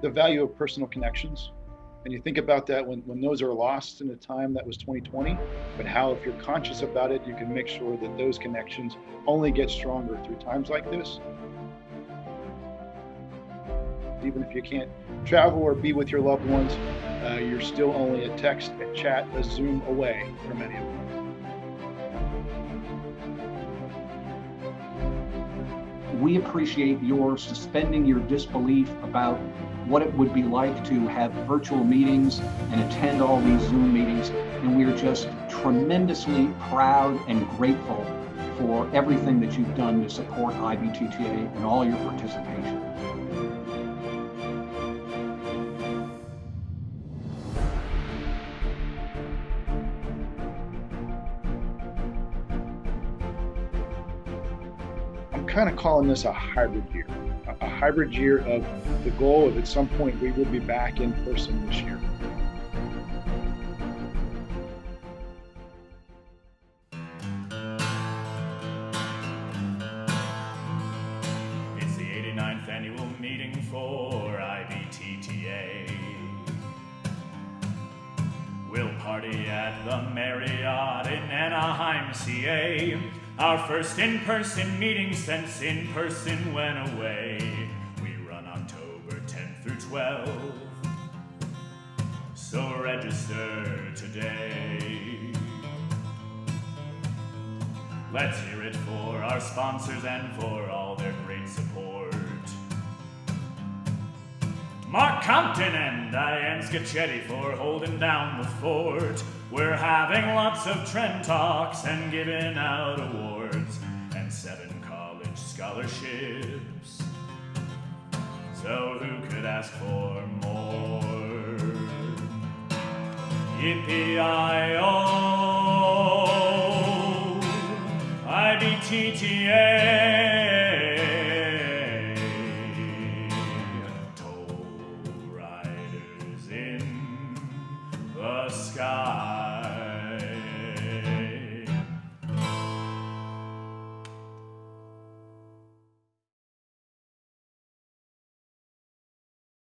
the value of personal connections. And you think about that when those are lost in a time that was 2020, but how if you're conscious about it, you can make sure that those connections only get stronger through times like this. Even if you can't travel or be with your loved ones, you're still only a text, a chat, a Zoom away from many of them. We appreciate your suspending your disbelief about what it would be like to have virtual meetings and attend all these Zoom meetings. And we are just tremendously proud and grateful for everything that you've done to support IBTTA and all your participation. I'm kind of calling this a hybrid year. A hybrid year of the goal of at some point we will be back in person this year. It's the 89th annual meeting for IBTTA. We'll party at the Marriott in Anaheim, CA. Our first in-person meeting since in-person went away. We run October 10th through 12th, so register today. Let's hear it for our sponsors and for all their great support. Mark Compton and Diane Scacchetti for holding down the fort. We're having lots of trend talks and giving out awards and 7 college scholarships. So who could ask for more? Yippee-I-O, IBTTA.